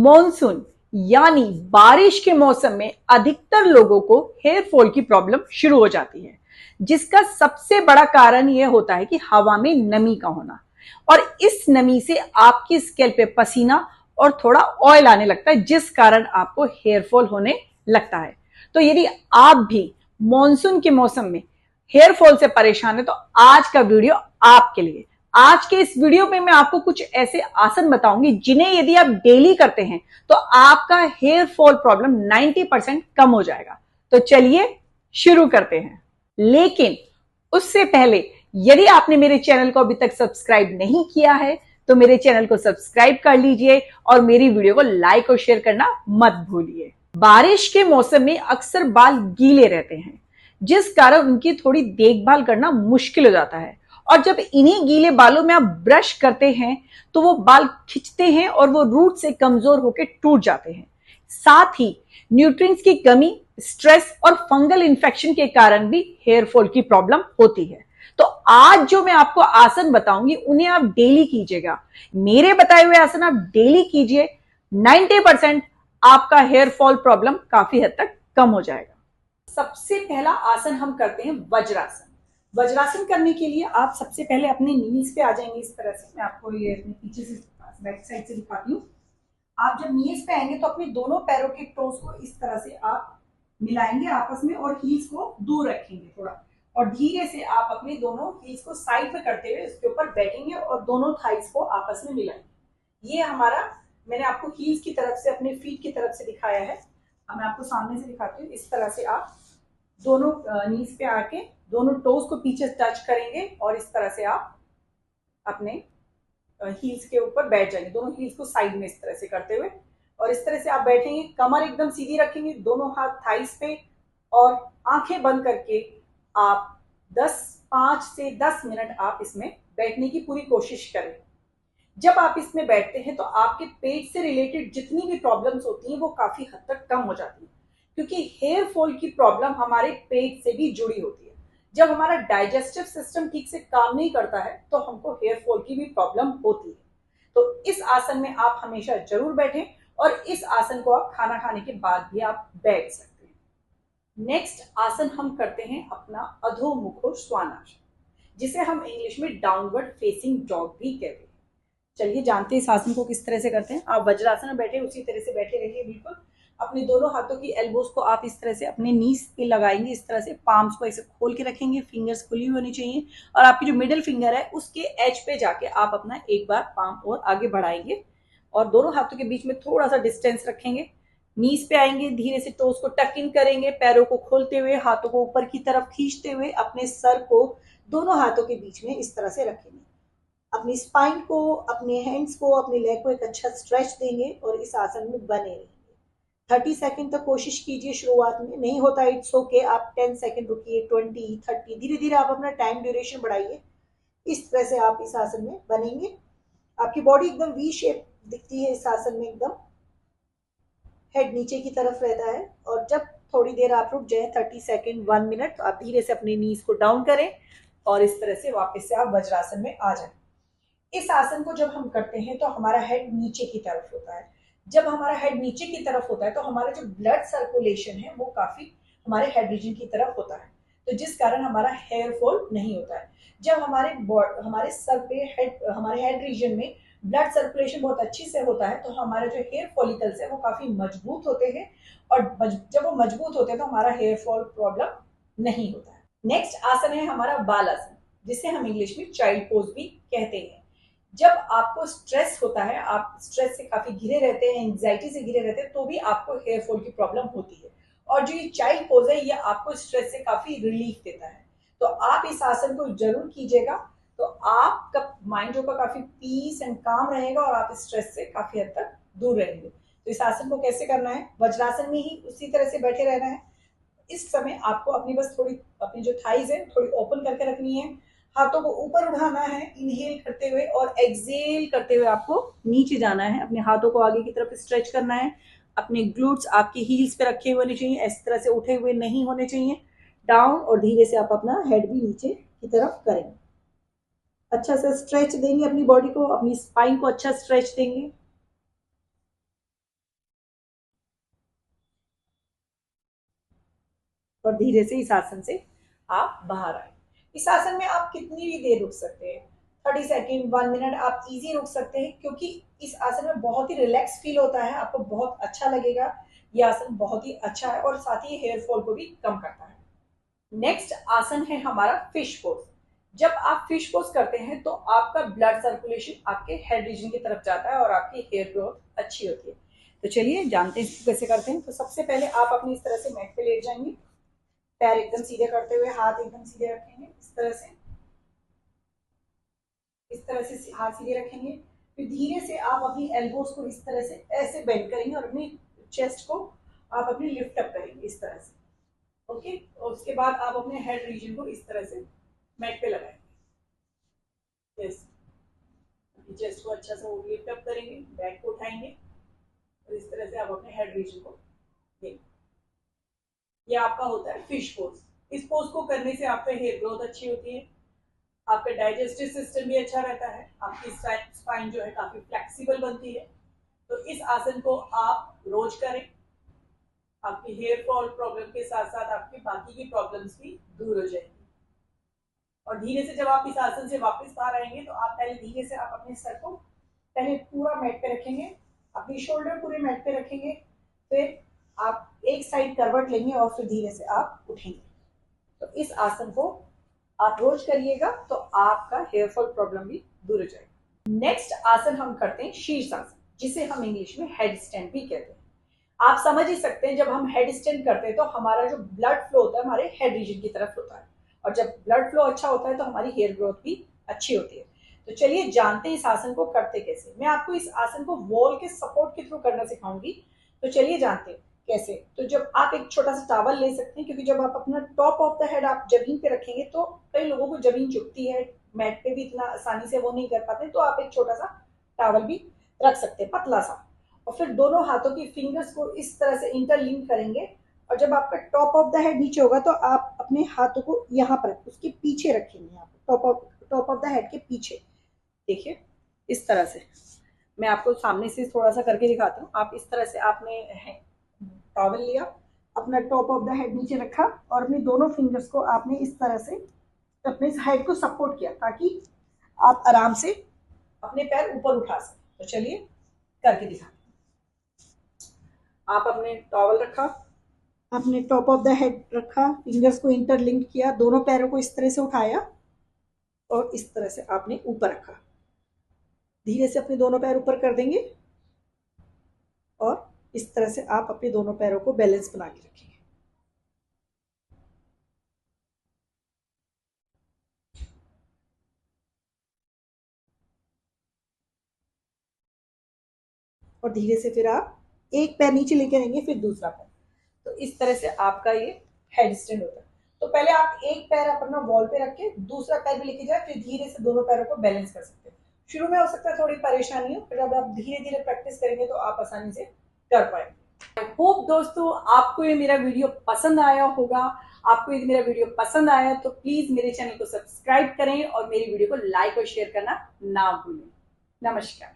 Monsoon यानी बारिश के मौसम में अधिकतर लोगों को हेयर फॉल की प्रॉब्लम शुरू हो जाती है, जिसका सबसे बड़ा कारण यह होता है कि हवा में नमी का होना। और इस नमी से आपकी स्कैल्प पे पसीना और थोड़ा ऑयल आने लगता है, जिस कारण आपको हेयर फॉल होने लगता है। तो यदि आप भी मॉनसून के मौसम में हेयर फॉल से परेशान है तो आज का वीडियो आपके लिए। आज के इस वीडियो में मैं आपको कुछ ऐसे आसन बताऊंगी जिन्हें यदि आप डेली करते हैं तो आपका हेयर फॉल प्रॉब्लम 90% कम हो जाएगा। तो चलिए शुरू करते हैं। लेकिन उससे पहले यदि आपने मेरे चैनल को अभी तक सब्सक्राइब नहीं किया है तो मेरे चैनल को सब्सक्राइब कर लीजिए और मेरी वीडियो को लाइक और शेयर करना मत भूलिए। बारिश के मौसम में अक्सर बाल गीले रहते हैं, जिस कारण उनकी थोड़ी देखभाल करना मुश्किल हो जाता है। और जब इन्हीं गीले बालों में आप ब्रश करते हैं तो वो बाल खिंचते हैं और वो रूट से कमजोर होकर टूट जाते हैं। साथ ही न्यूट्रिएंट्स की कमी, स्ट्रेस और फंगल इन्फेक्शन के कारण भी हेयर फॉल की प्रॉब्लम होती है। तो आज जो मैं आपको आसन बताऊंगी उन्हें आप डेली कीजिएगा। मेरे बताए हुए आसन आप डेली कीजिए, 90% आपका हेयर फॉल प्रॉब्लम काफी हद तक कम हो जाएगा। सबसे पहला आसन हम करते हैं वज्रासन। वज्रासन करने के लिए आप सबसे पहले अपने नीज पे आ जाएंगे। इस तरह से मैं आपको ये अपने पीछे से बैक साइड से दिखाती हूँ। आप जब नीज पे आएंगे तो अपने दोनों पैरों के टोस को इस तरह से आप मिलाएंगे आपस में और हील्स को दूर रखेंगे थोड़ा, और धीरे से आप अपने दोनों हील्स को साइड में करते हुए इसके ऊपर बैठेंगे और दोनों थाइस को आपस में मिलाएंगे। ये हमारा, मैंने आपको हील्स की तरफ से, अपने फीट की तरफ से दिखाया है। अब मैं आपको सामने से दिखाती हूँ। इस तरह से आप दोनों नीज पे आके दोनों टोस को पीछे टच करेंगे और इस तरह से आप अपने हील्स के ऊपर बैठ जाएंगे, दोनों हील्स को साइड में इस तरह से करते हुए। और इस तरह से आप बैठेंगे, कमर एकदम सीधी रखेंगे, दोनों हाथ थाइस पे, और आंखें बंद करके आप 5 से 10 मिनट आप इसमें बैठने की पूरी कोशिश करें। जब आप इसमें बैठते हैं तो आपके पेट से रिलेटेड जितनी भी प्रॉब्लम्स होती हैं वो काफी हद तक कम हो जाती है, क्योंकि हेयर फॉल की प्रॉब्लम हमारे पेट से भी जुड़ी होती है। जब हमारा डाइजेस्टिव सिस्टम ठीक से काम नहीं करता है तो हमको हेयर फॉल की भी प्रॉब्लम होती है। तो इस आसन में आप हमेशा जरूर बैठें, और इस आसन को आप खाना खाने के बाद भी आप बैठ सकते हैं। नेक्स्ट आसन हम करते हैं अपना अधोमुखो श्वानासन, जिसे हम इंग्लिश में डाउनवर्ड फेसिंग डॉग भी कहते हैं। चलिए जानते हैं इस आसन को किस तरह से करते हैं। आप वज्रासन में बैठे उसी तरह से बैठे रहिए बिल्कुल। अपने दोनों हाथों की एल्बोज को आप इस तरह से अपने नीज पे लगाएंगे, इस तरह से पाम्स को ऐसे खोल के रखेंगे, फिंगर्स खुली हुई होनी चाहिए, और आपकी जो मिडिल फिंगर है उसके एज पे जाके आप अपना एक बार पाम और आगे बढ़ाएंगे और दोनों हाथों के बीच में थोड़ा सा डिस्टेंस रखेंगे। नीज पे आएंगे, धीरे से टोस को टक इन करेंगे, पैरों को खोलते हुए, हाथों को ऊपर की तरफ खींचते हुए अपने सर को दोनों हाथों के बीच में इस तरह से रखेंगे। अपनी स्पाइन को, अपने हैंड्स को, अपने लेग को एक अच्छा स्ट्रेच देंगे और इस आसन में बने रहेंगे। 30 सेकंड तक कोशिश कीजिए। शुरुआत में नहीं होता इट्स ओके, आप 10 सेकंड रुकिए, 20, 30, धीरे धीरे आप अपना टाइम ड्यूरेशन बढ़ाइए। इस तरह से आप इस आसन में बनेंगे। आपकी बॉडी एकदम वी शेप दिखती है इस आसन में, एकदम हेड नीचे की तरफ रहता है। और जब थोड़ी देर आप रुक जाए, 30 सेकंड, 1 मिनट, तो आप धीरे से अपने नीज को डाउन करें और इस तरह से वापस से आप वज्रासन में आ जाए। इस आसन को जब हम करते हैं तो हमारा हेड नीचे की तरफ होता है। जब हमारा हेड नीचे की तरफ होता है तो हमारा जो ब्लड सर्कुलेशन है वो काफी हमारे हेड रीजन की तरफ होता है, तो जिस कारण हमारा हेयर फॉल नहीं होता है। जब हमारे सर पे हमारे हेड रीजन में ब्लड सर्कुलेशन बहुत अच्छी से होता है तो हमारे जो हेयर फॉलिकल्स है वो काफी मजबूत होते हैं, और जब वो मजबूत होते हैं तो हमारा हेयर फॉल प्रॉब्लम नहीं होता है। नेक्स्ट आसन है हमारा बालासन, जिसे हम इंग्लिश में चाइल्ड पोज भी कहते हैं। जब आपको स्ट्रेस होता है, आप स्ट्रेस से काफी घिरे रहते हैं, एंजाइटी से घिरे रहते हैं, तो भी आपको हेयर फॉल की प्रॉब्लम होती है। और जो ये चाइल्ड पोज है ये आपको स्ट्रेस से काफी रिलीफ देता है। तो आप इस आसन को जरूर कीजिएगा, तो आपका माइंड जो का काफी पीस एंड काम रहेगा और आप स्ट्रेस से काफी हद तक दूर रहेंगे। तो इस आसन को कैसे करना है, वज्रासन में ही उसी तरह से बैठे रहना है। इस समय आपको अपनी बस थोड़ी अपनी जो थाइज है थोड़ी ओपन करके रखनी है, हाथों को ऊपर उठाना है इनहेल करते हुए, और एक्सेल करते हुए आपको नीचे जाना है। अपने हाथों को आगे की तरफ स्ट्रेच करना है। अपने ग्लूट्स आपके हील्स पे रखे हुए होने चाहिए, इस तरह से उठे हुए नहीं होने चाहिए। डाउन, और धीरे से आप अपना हेड भी नीचे की तरफ करेंगे। अच्छा सा स्ट्रेच देंगे अपनी बॉडी को, अपनी स्पाइन को अच्छा स्ट्रेच देंगे। और धीरे से इस आसन से आप बाहर आए। इस आसन में आप कितनी भी देर रुक सकते हैं, 30 सेकेंड, 1 मिनट आप इजी रुक सकते हैं, क्योंकि इस आसन में बहुत ही रिलैक्स फील होता है, आपको बहुत अच्छा लगेगा। ये आसन बहुत ही अच्छा है और साथ ही हेयर फॉल को भी कम करता है। नेक्स्ट आसन है हमारा फिश पोज। जब आप फिश पोज करते हैं तो आपका ब्लड सर्कुलेशन आपके हेड रीजन की तरफ जाता है और आपकी हेयर ग्रोथ अच्छी होती है। तो चलिए जानते हैं इसको कैसे करते हैं। तो सबसे पहले आप अपनी इस तरह से मैट पे लेट जाएंगे, पैर एकदम सीधे करते हुए हाथ एकदम सीधे रखेंगे, इस तरह से, इस तरह से हाथ सीधे रखेंगे। फिर धीरे से आप अपनी एल्बोज को इस तरह से ऐसे बेंड करेंगे और अपनी चेस्ट को आप अपनी लिफ्ट अप करेंगे इस तरह से। ओके, और उसके बाद आप अपने हेड रीजन को इस तरह से मैट पे लगाएंगे। यस, चेस्ट को अच्छा सा लिफ्ट अप करेंगे, बैक को उठाएंगे और इस तरह से आप अपने हेड रीजन को देंगे। ये आपका होता है फिश पोज। इस पोज को करने से आपका हेयर ग्रोथ अच्छी होती है, आपका डाइजेस्टिव सिस्टम भी अच्छा रहता है, आपकी स्पाइन जो है काफी फ्लेक्सिबल बनती है। तो इस आसन को आप रोज करें, आपकी हेयर फॉल प्रॉब्लम के साथ साथ आपकी बाकी की प्रॉब्लम्स भी दूर हो जाएंगी। और धीरे से जब आप इस आसन से वापस बाहर आएंगे तो आप पहले धीरे से आप अपने सर को पहले पूरा मैट पे रखेंगे, अपनी शोल्डर पूरे मैट पे रखेंगे, फिर आप एक साइड करवट लेंगे और फिर धीरे से आप उठेंगे। तो इस आसन को आप रोज करिएगा तो आपका हेयर फॉल प्रॉब्लम भी दूर हो जाएगा। नेक्स्ट आसन हम करते हैं शीर्ष आसन, जिसे हम इंग्लिश में हेड स्टैंड भी कहते हैं। आप समझ ही सकते हैं, जब हम हेड स्टैंड करते हैं तो हमारा जो ब्लड फ्लो होता है हमारे हेड रीजन की तरफ होता है, और जब ब्लड फ्लो अच्छा होता है तो हमारी हेयर ग्रोथ भी अच्छी होती है। तो चलिए जानते हैं इस आसन को करते कैसे। मैं आपको इस आसन को वॉल के सपोर्ट के थ्रू करना सिखाऊंगी। तो चलिए जानते हैं कैसे। तो जब आप एक छोटा सा टॉवल ले सकते हैं, क्योंकि जब आप अपना टॉप ऑफ द हेड आप जमीन पे रखेंगे तो कई लोगों को जमीन चुभती है, मैट पे भी इतना आसानी से वो नहीं कर पाते, तो आप एक छोटा सा टॉवल भी रख सकते हैं, पतला सा। और फिर दोनों हाथों की फिंगर्स को इस तरह से इंटरलिंक करेंगे, और जब आपका टॉप ऑफ द हेड नीचे होगा तो आप अपने हाथों को यहाँ पर उसके पीछे रखेंगे, यहाँ टॉप ऑफ द हेड के पीछे। देखिए इस तरह से, मैं आपको सामने से थोड़ा सा करके दिखाती हूँ। आप इस तरह से आपने टॉवल लिया, अपना टॉप ऑफ द हेड नीचे रखा और अपने दोनों फिंगर्स को आपने इस तरह से अपने हेड को सपोर्ट किया, ताकि आप आराम से अपने पैर ऊपर उठा सकें। तो चलिए करके दिखाते हैं। आप अपने टॉवल रखा, आपने टॉप ऑफ द हेड रखा, फिंगर्स को इंटरलिंक किया, दोनों पैरों को इस तरह से उठाया और इस तरह से आपने ऊपर रखा। धीरे से अपने दोनों पैर ऊपर कर देंगे और इस तरह से आप अपने दोनों पैरों को बैलेंस बना के रखेंगे। और धीरे से फिर आप एक पैर नीचे लेके आएंगे, फिर दूसरा पैर। तो इस तरह से आपका ये हेड स्टैंड होता है। तो पहले आप एक पैर अपना वॉल पे रख के दूसरा पैर भी लेके जाए, फिर धीरे से दोनों पैरों को बैलेंस कर सकते हैं। शुरू में हो सकता है थोड़ी परेशानी हो, फिर अब आप धीरे धीरे प्रैक्टिस करेंगे तो आप आसानी से कर पाएंगे। आई होप दोस्तों आपको ये मेरा वीडियो पसंद आया होगा। आपको यदि मेरा वीडियो पसंद आया तो प्लीज मेरे चैनल को सब्सक्राइब करें और मेरी वीडियो को लाइक और शेयर करना ना भूलें। नमस्कार।